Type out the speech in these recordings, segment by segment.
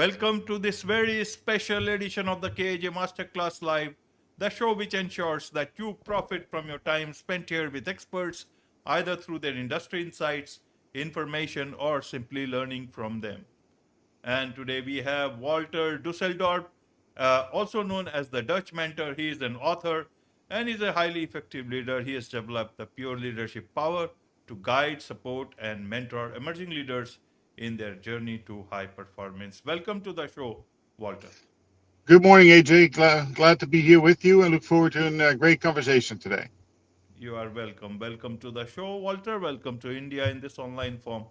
Welcome to this very special edition of the KJ Masterclass Live, the show which ensures that you profit from your time spent here with experts, either through their industry insights, information, or simply learning from them. And today we have Walter Dusseldorp, also known as the Dutch mentor. He is an author and is a highly effective leader. He has developed the pure leadership power to guide, support, and mentor emerging leaders in their journey to high performance. Welcome to the show, Walter. Good morning, AJ. Glad to be here with you and look forward to a great conversation today. You are welcome. Welcome to the show, Walter. Welcome to India in this online form.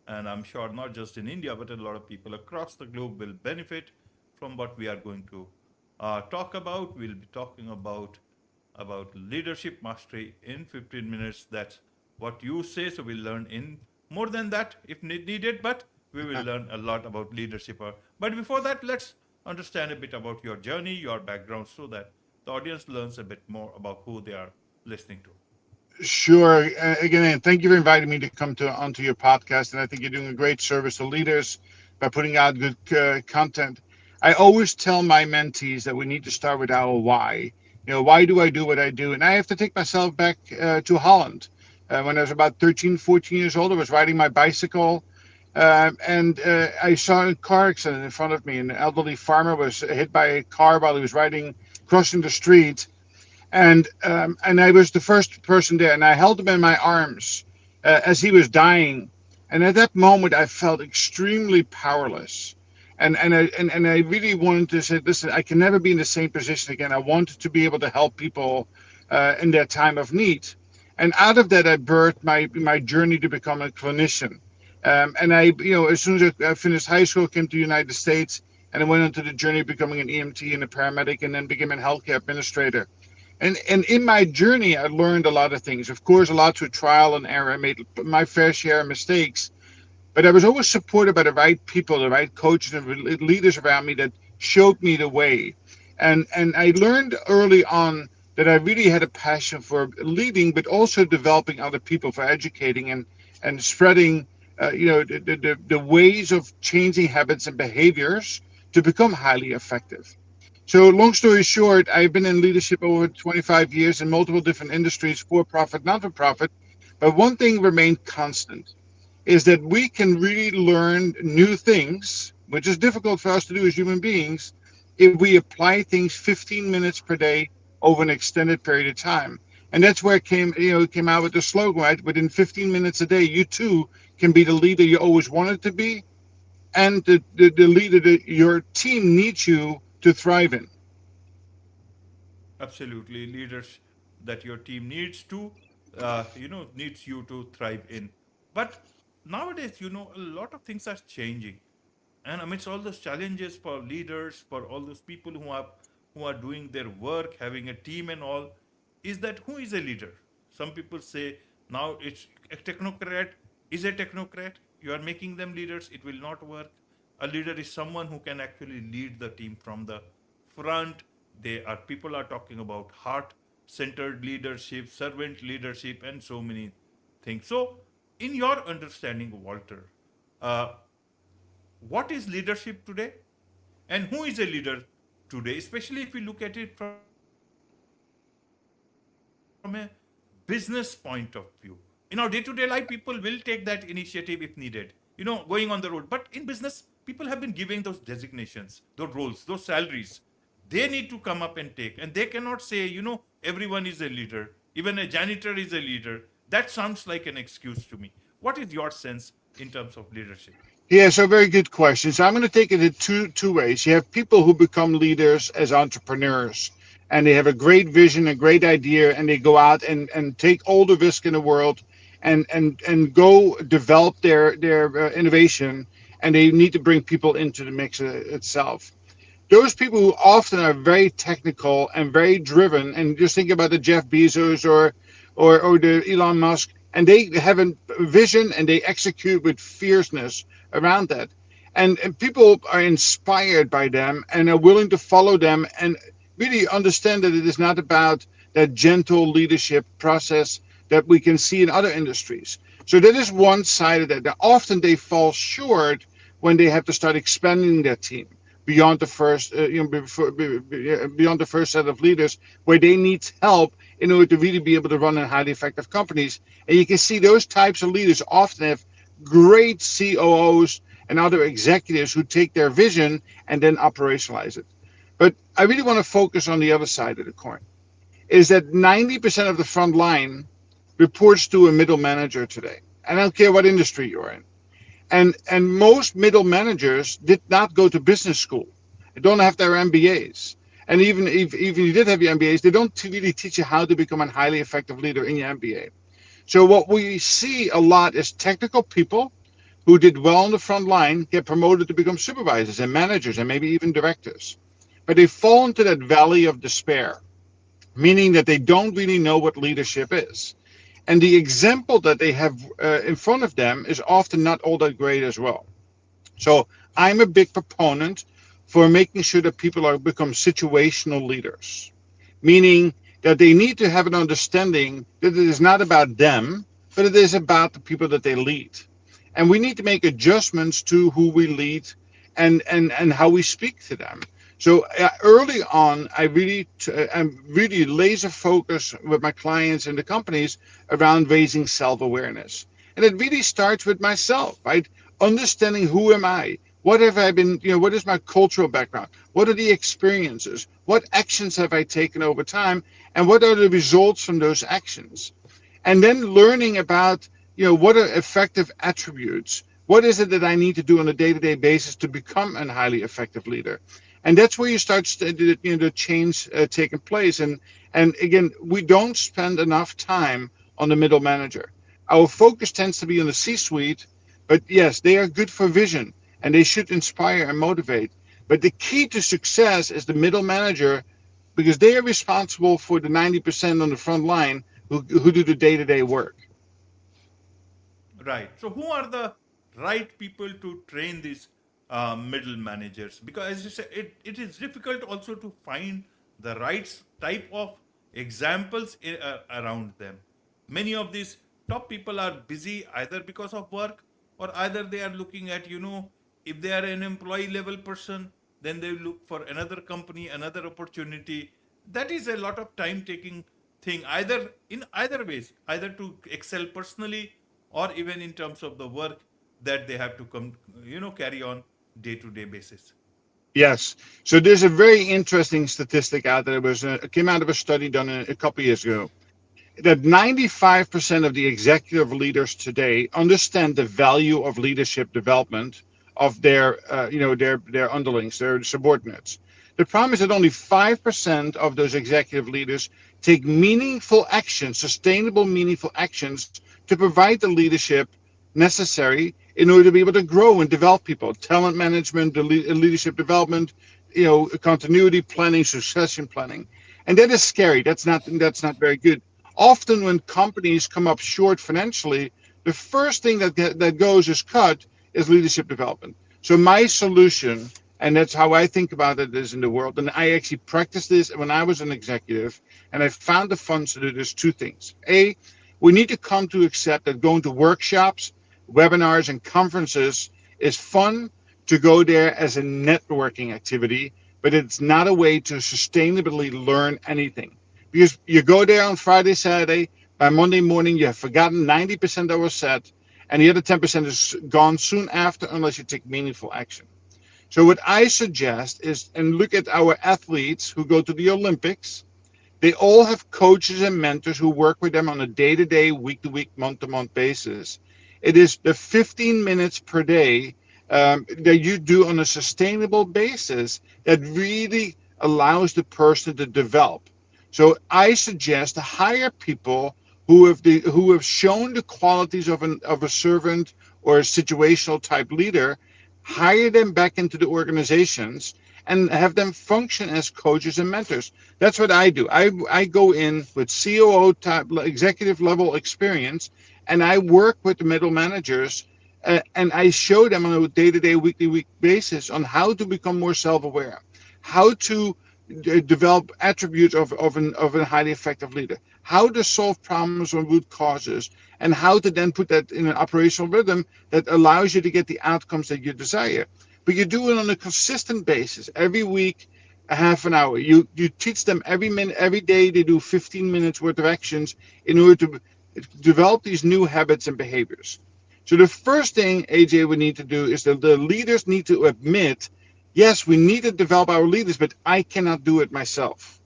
And I'm sure not just in India, but a lot of people across the globe will benefit from what we are going to talk about. We'll be talking about leadership mastery in 15 minutes. That's what you say. So we'll learn in more than that if needed, but we will learn a lot about leadership. But before that, let's understand a bit about your journey, your background, so that the audience learns a bit more about who they are listening to. Sure. Again, thank you for inviting me to come onto your podcast. And I think you're doing a great service to leaders by putting out good content. I always tell my mentees that we need to start with our why. Why do I do what I do? And I have to take myself back to Holland. When I was about 13, 14 years old, I was riding my bicycle. And I saw a car accident in front of me. An elderly farmer was hit by a car while he was crossing the street. And I was the first person there, and I held him in my arms as he was dying. And at that moment, I felt extremely powerless. And I really wanted to say, listen, I can never be in the same position again. I wanted to be able to help people in their time of need. And out of that, I birthed my journey to become a clinician. And as soon as I finished high school, I came to the United States, and I went into the journey of becoming an EMT and a paramedic, and then became a healthcare administrator. And in my journey, I learned a lot of things. Of course, a lot through trial and error. I made my fair share of mistakes, but I was always supported by the right people, the right coaches and leaders around me that showed me the way. And I learned early on that I really had a passion for leading, but also developing other people, for educating and spreading, the ways of changing habits and behaviors to become highly effective. So long story short, I've been in leadership over 25 years in multiple different industries, for profit, not for profit. But one thing remained constant is that we can really learn new things, which is difficult for us to do as human beings, if we apply things 15 minutes per day over an extended period of time. And that's where it came out with the slogan, right? Within 15 minutes a day, you too can be the leader you always wanted to be, and the leader that your team needs you to thrive in. Absolutely, leaders that your team needs to, needs you to thrive in. But nowadays, a lot of things are changing, and amidst all those challenges for leaders, for all those people who are doing their work, having a team and all, is that who is a leader? Some people say now it's a technocrat. Is a technocrat? You are making them leaders. It will not work. A leader is someone who can actually lead the team from the front. They are People are talking about heart-centered leadership, servant leadership, and so many things. So, in your understanding, Walter, uh, what is leadership today, and who is a leader today? Especially if we look at it from a business point of view. In our day-to-day life, people will take that initiative if needed. Going on the road. But in business, people have been giving those designations, those roles, those salaries. They need to come up and take. And they cannot say, everyone is a leader. Even a janitor is a leader. That sounds like an excuse to me. What is your sense in terms of leadership? Yeah, so very good question. So I'm going to take it in two ways. You have people who become leaders as entrepreneurs, and they have a great vision, a great idea, and they go out and take all the risk in the world and go develop their innovation, and they need to bring people into the mix itself. Those people who often are very technical and very driven, and just think about the Jeff Bezos or the Elon Musk, and they have a vision and they execute with fierceness around that. And people are inspired by them and are willing to follow them and really understand that it is not about that gentle leadership process that we can see in other industries. So that is one side of that. Now, often they fall short when they have to start expanding their team beyond the first, beyond the first set of leaders, where they need help in order to really be able to run in highly effective companies. And you can see those types of leaders often have great COOs and other executives who take their vision and then operationalize it. But I really want to focus on the other side of the coin, is that 90% of the front line reports to a middle manager today. And I don't care what industry you're in. And most middle managers did not go to business school. They don't have their MBAs. And even if you did have your MBAs, they don't really teach you how to become a highly effective leader in your MBA. So what we see a lot is technical people who did well on the front line get promoted to become supervisors and managers and maybe even directors. But they fall into that valley of despair, meaning that they don't really know what leadership is. And the example that they have in front of them is often not all that great as well. So I'm a big proponent for making sure that people are become situational leaders, meaning that they need to have an understanding that it is not about them, but it is about the people that they lead. And we need to make adjustments to who we lead and how we speak to them. So early on, I'm really laser focused with my clients and the companies around raising self-awareness. And it really starts with myself, right? Understanding who am I? What have I been, what is my cultural background? What are the experiences? What actions have I taken over time? And what are the results from those actions? And then learning about, what are effective attributes? What is it that I need to do on a day-to-day basis to become a highly effective leader? And that's where you start, the change taking place. And again, we don't spend enough time on the middle manager. Our focus tends to be on the C-suite, but yes, they are good for vision and they should inspire and motivate. But the key to success is the middle manager, because they are responsible for the 90% on the front line who do the day-to-day work. Right. So, who are the right people to train these middle managers? Because, as you say, it is difficult also to find the right type of examples around them. Many of these top people are busy either because of work, or either they are looking at, if they are an employee level person, then they look for another company, another opportunity. That is a lot of time taking thing, either in either ways, either to excel personally or even in terms of the work that they have to carry on day to day basis. Yes. So there's a very interesting statistic out there. It came out of a study done a couple of years ago, that 95% of the executive leaders today understand the value of leadership development of their underlings, their subordinates. The problem is that only 5% of those executive leaders take meaningful actions, sustainable, meaningful actions to provide the leadership necessary in order to be able to grow and develop people, talent management, leadership development, continuity planning, succession planning. And that is scary. That's not very good. Often when companies come up short financially, the first thing that goes is cut is leadership development. So my solution, and that's how I think about it, is in the world, and I actually practiced this when I was an executive, and I found the funds to do this: two things. A, we need to come to accept that going to workshops, webinars, and conferences is fun to go there as a networking activity, but it's not a way to sustainably learn anything. Because you go there on Friday, Saturday, by Monday morning, you have forgotten 90% that was said, and the other 10% is gone soon after unless you take meaningful action. So what I suggest is, and look at our athletes who go to the Olympics, they all have coaches and mentors who work with them on a day-to-day, week-to-week, month-to-month basis. It is the 15 minutes per day that you do on a sustainable basis that really allows the person to develop. So I suggest to hire people who have shown the qualities of a servant or a situational type leader, hire them back into the organizations and have them function as coaches and mentors. That's what I do. I go in with COO type executive level experience, and I work with the middle managers, and I show them on a day-to-day, weekly basis on how to become more self-aware, how to develop attributes of a highly effective leader, how to solve problems from root causes, and how to then put that in an operational rhythm that allows you to get the outcomes that you desire. But you do it on a consistent basis every week, a half an hour. You teach them every minute, every day. They do 15 minutes worth of actions in order to develop these new habits and behaviors. So the first thing AJ would need to do is that the leaders need to admit, yes, we need to develop our leaders, but I cannot do it myself.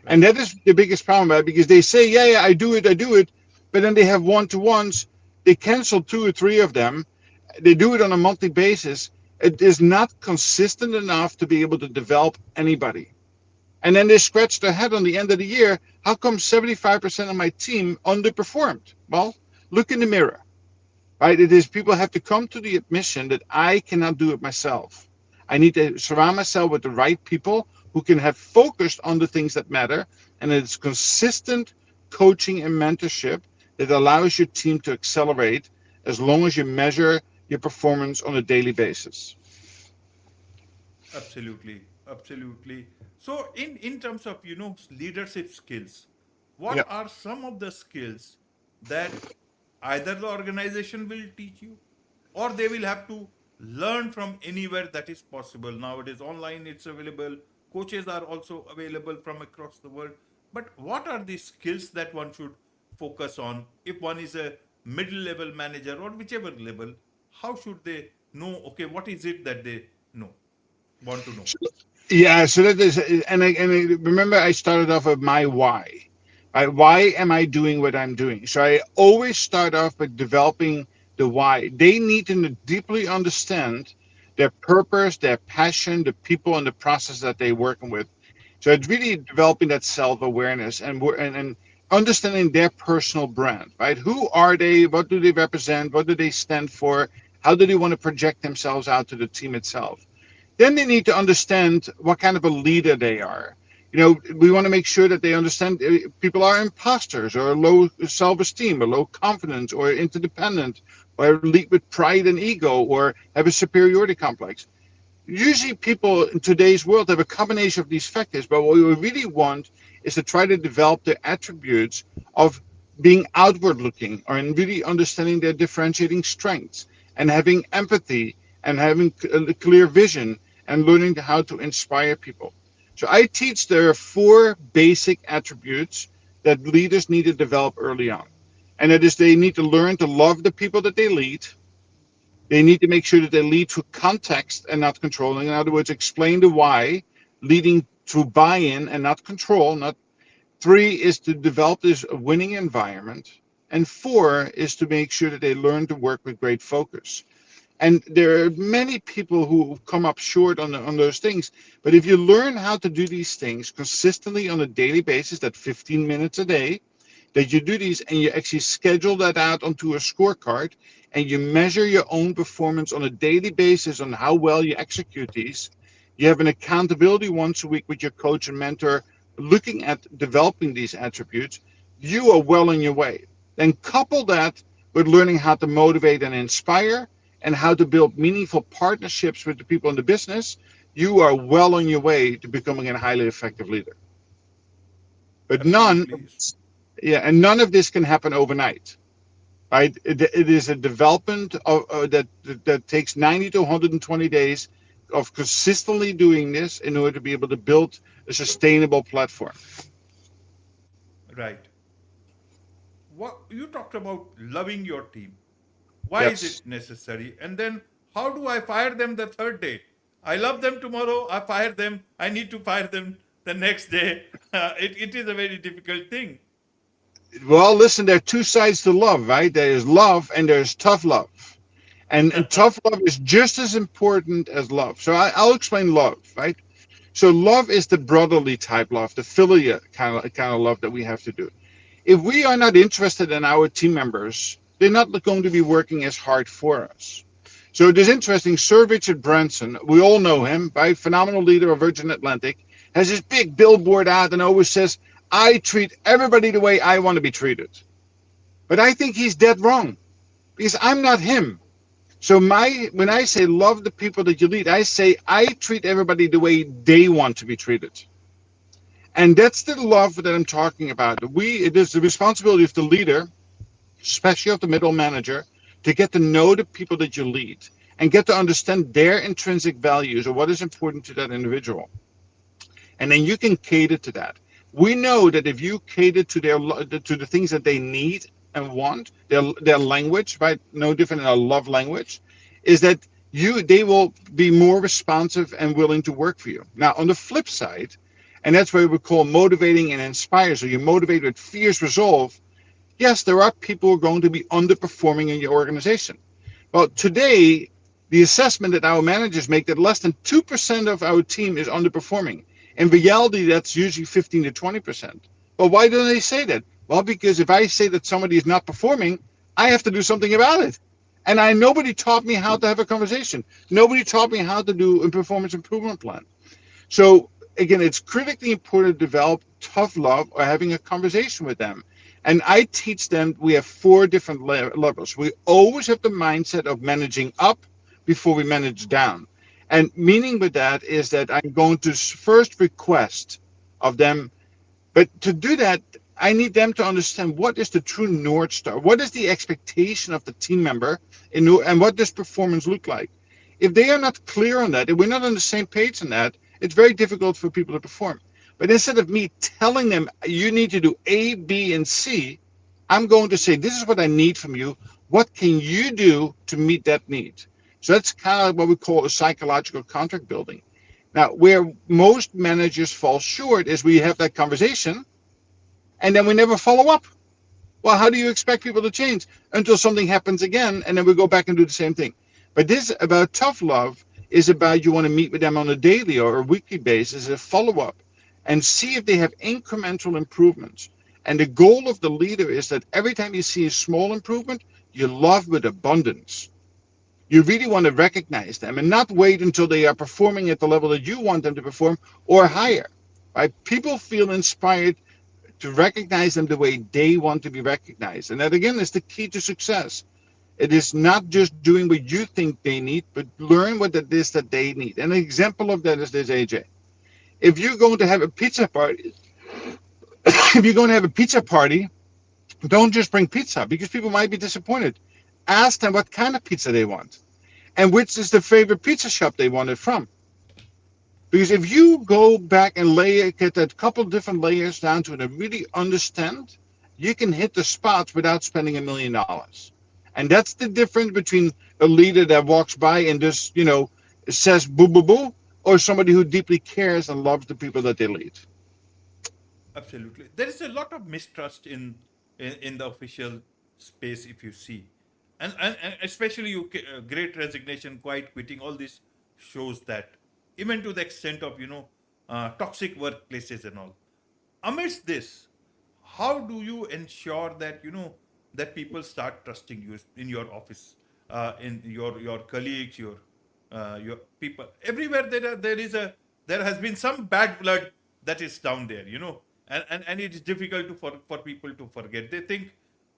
And Right. that is the biggest problem, right? Because they say, yeah, I do it, but then they have one-to-ones. They cancel two or three of them. They do it on a monthly basis. It is not consistent enough to be able to develop anybody. And then they scratch their head on the end of the year. How come 75% of my team underperformed? Well, look in the mirror, right? It is people have to come to the admission that I cannot do it myself. I need to surround myself with the right people who can have focused on the things that matter, and it's consistent coaching and mentorship that allows your team to accelerate as long as you measure your performance on a daily basis. Absolutely, absolutely. So, in terms of leadership skills, Yeah. what are some of the skills that either the organization will teach you, or they will have to learn from anywhere that is possible? Nowadays, online it's available. Coaches are also available from across the world. But what are the skills that one should focus on if one is a middle level manager or whichever level? How should they know? Okay, what is it that they know? Want to know? Yeah, so that is, remember, I started off with my why. Right? Why am I doing what I'm doing? So I always start off with developing the why. They need to deeply understand their purpose, their passion, the people, and the process that they're working with. So it's really developing that self-awareness and understanding their personal brand. Right? Who are they? What do they represent? What do they stand for? How do they want to project themselves out to the team itself? Then they need to understand what kind of a leader they are. We want to make sure that they understand people are imposters or low self-esteem or low confidence or interdependent or lead with pride and ego or have a superiority complex. Usually people in today's world have a combination of these factors, but what we really want is to try to develop the attributes of being outward looking or in really understanding their differentiating strengths and having empathy and having a clear vision and learning how to inspire people. So I teach there are four basic attributes that leaders need to develop early on. And that is they need to learn to love the people that they lead. They need to make sure that they lead through context and not control. In other words, explain the why, leading through buy-in and not control. Not three is to develop this winning environment, and four is to make sure that they learn to work with great focus. And there are many people who come up short on those things. But if you learn how to do these things consistently on a daily basis, that 15 minutes a day, that you do these and you actually schedule that out onto a scorecard and you measure your own performance on a daily basis on how well you execute these. You have an accountability once a week with your coach and mentor looking at developing these attributes. You are well on your way. Then couple that with learning how to motivate and inspire and how to build meaningful partnerships with the people in the business. You are well on your way to becoming a highly effective leader. But none, Absolutely. yeah, and none of this can happen overnight, right? It is a development that takes 90 to 120 days of consistently doing this in order to be able to build a sustainable platform. Right. What you talked about loving your team. Why is Yes. it necessary? And then how do I fire them the third day? I love them tomorrow. I fire them. I need to fire them the next day. It is a very difficult thing. Well, listen, there are two sides to love, right? There is love and there's tough love. And tough love is just as important as love. So I'll explain love, right? So love is the brotherly type love, the filial kind of love that we have to do. If we are not interested in our team members, they're not going to be working as hard for us. So it is interesting. Sir Richard Branson, we all know him, right? Phenomenal leader of Virgin Atlantic, has this big billboard out and always says, I treat everybody the way I want to be treated. But I think he's dead wrong because I'm not him. So when I say love the people that you lead, I say I treat everybody the way they want to be treated. And that's the love that I'm talking about. It is the responsibility of the leader, especially of the middle manager, to get to know the people that you lead and get to understand their intrinsic values or what is important to that individual. And then you can cater to that. We know that if you cater to the things that they need and want, their language, right? No different than a love language, is that they will be more responsive and willing to work for you. Now, on the flip side, and that's what we call motivating and inspire. So you motivate with fierce resolve. Yes, there are people who are going to be underperforming in your organization. Well, today, the assessment that our managers make that less than 2% of our team is underperforming. In reality, that's usually 15 to 20%. But why don't they say that? Well, because if I say that somebody is not performing, I have to do something about it. And nobody taught me how to have a conversation. Nobody taught me how to do a performance improvement plan. So again, it's critically important to develop tough love or having a conversation with them. And I teach them we have four different levels. We always have the mindset of managing up before we manage down. And meaning with that is that I'm going to first request of them, but to do that, I need them to understand what is the true North Star, what is the expectation of the team member, and what does performance look like. If they are not clear on that, if we're not on the same page on that, it's very difficult for people to perform. But instead of me telling them you need to do A, B, and C, I'm going to say this is what I need from you. What can you do to meet that need? So that's kind of what we call a psychological contract building. Now, where most managers fall short is we have that conversation and then we never follow up. Well, how do you expect people to change until something happens again and then we go back and do the same thing? But this about tough love is about you want to meet with them on a daily or a weekly basis, a follow up, and see if they have incremental improvements. And the goal of the leader is that every time you see a small improvement, you love with abundance. You really want to recognize them and not wait until they are performing at the level that you want them to perform or higher. Right? People feel inspired to recognize them the way they want to be recognized. And that again is the key to success. It is not just doing what you think they need, but learn what it is that they need. And an example of that is this, AJ. If you're going to have a pizza party, if you're going to have a pizza party, don't just bring pizza because people might be disappointed. Ask them what kind of pizza they want and which is the favorite pizza shop they want it from. Because if you go back and get a couple different layers down to it and really understand, you can hit the spots without spending $1 million. And that's the difference between a leader that walks by and just, says boo, boo, boo, or somebody who deeply cares and loves the people that they lead. Absolutely. There is a lot of mistrust in the official space, if you see. And especially great resignation, quiet quitting, all this shows that, even to the extent of, toxic workplaces and all. Amidst this, how do you ensure that, that people start trusting you in your office, in your colleagues, your people everywhere? There has been some bad blood that is down there, and it is difficult for people to forget. They think,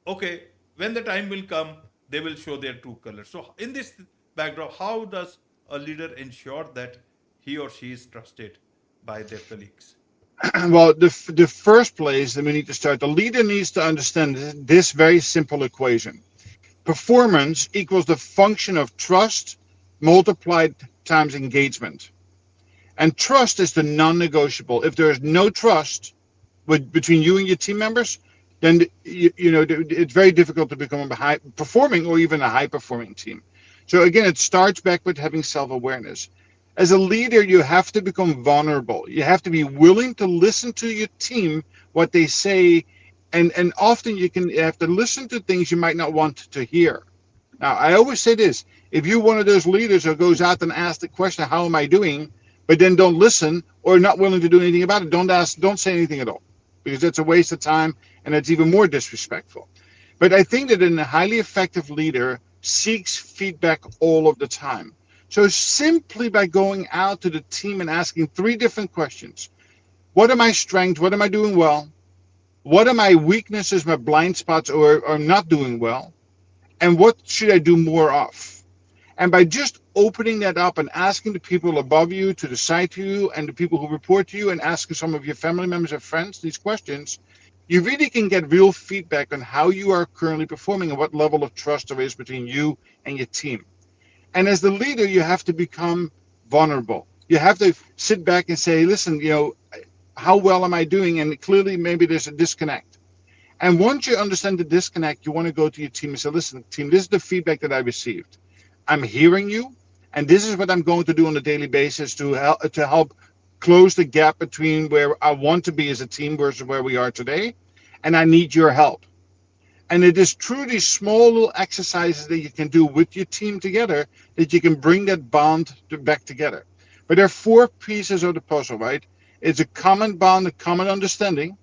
okay, when the time will come, they will show their true colors. So in this backdrop, how does a leader ensure that he or she is trusted by their colleagues? Well, the first place that we need to start, the leader needs to understand this very simple equation. Performance equals the function of trust multiplied times engagement. And trust is the non-negotiable. If there is no trust between you and your team members, then it's very difficult to become a high performing or even a high performing team. So again, it starts back with having self-awareness. As a leader, you have to become vulnerable. You have to be willing to listen to your team, what they say, and often you have to listen to things you might not want to hear. Now, I always say this: if you're one of those leaders who goes out and asks the question, "How am I doing?" but then don't listen or not willing to do anything about it, don't say anything at all, because it's a waste of time and it's even more disrespectful. But I think that a highly effective leader seeks feedback all of the time. So simply by going out to the team and asking three different questions: what are my strengths? What am I doing well? What are my weaknesses, my blind spots, or not doing well? And what should I do more of? And by just opening that up and asking the people above you, to the side to you, and the people who report to you, and asking some of your family members and friends these questions, you really can get real feedback on how you are currently performing and what level of trust there is between you and your team. And as the leader, you have to become vulnerable. You have to sit back and say, listen, how well am I doing? And clearly, maybe there's a disconnect. And once you understand the disconnect, you want to go to your team and say, listen, team, this is the feedback that I received. I'm hearing you, and this is what I'm going to do on a daily basis to help close the gap between where I want to be as a team versus where we are today. And I need your help. And it is through these small little exercises that you can do with your team together that you can bring that bond back together. But there are four pieces of the puzzle, right? It's a common bond, a common understanding.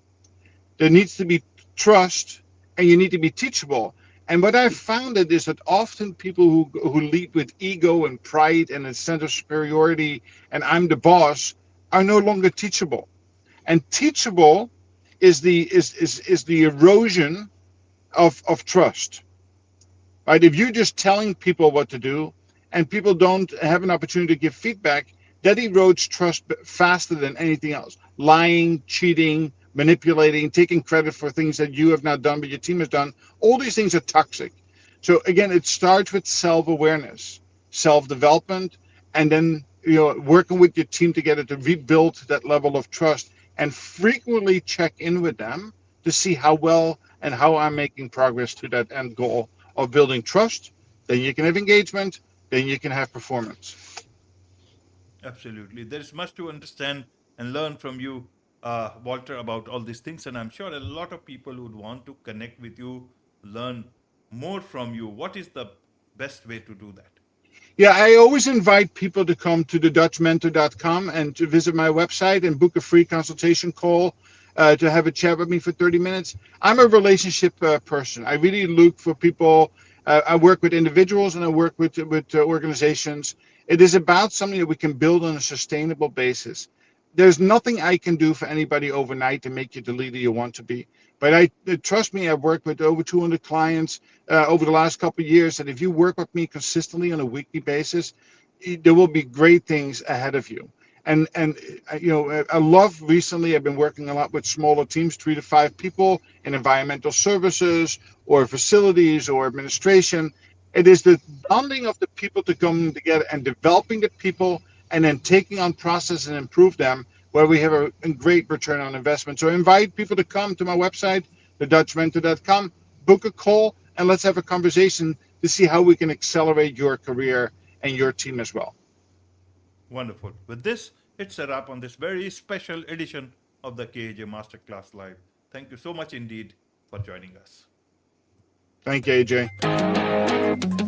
There needs to be trust, and you need to be teachable. And what I've found is that often people who lead with ego and pride and a sense of superiority and I'm the boss are no longer teachable. And teachable is the erosion of trust. Right? If you're just telling people what to do and people don't have an opportunity to give feedback, that erodes trust faster than anything else. Lying, cheating, manipulating, taking credit for things that you have not done but your team has done, all these things are toxic. So again, it starts with self-awareness, self-development, and then working with your team together to rebuild that level of trust and frequently check in with them to see how well and how I'm making progress to that end goal of building trust. Then you can have engagement, then you can have performance. Absolutely. There is much to understand and learn from you, Walter, about all these things. And I'm sure a lot of people would want to connect with you, learn more from you. What is the best way to do that? Yeah, I always invite people to come to thedutchmentor.com and to visit my website and book a free consultation call to have a chat with me for 30 minutes. I'm a relationship person. I really look for people. I work with individuals and I work with organizations. It is about something that we can build on a sustainable basis. There's nothing I can do for anybody overnight to make you the leader you want to be. But trust me, I've worked with over 200 clients over the last couple of years, and if you work with me consistently on a weekly basis, there will be great things ahead of you. And I love recently. I've been working a lot with smaller teams, 3 to 5 people in environmental services or facilities or administration. It is the bonding of the people to come together and developing the people and then taking on process and improve them where we have a great return on investment. So I invite people to come to my website, thedutchmentor.com, book a call, and let's have a conversation to see how we can accelerate your career and your team as well. Wonderful. With this, it's a wrap on this very special edition of the KAJ Masterclass Live. Thank you so much indeed for joining us. Thank you, AJ.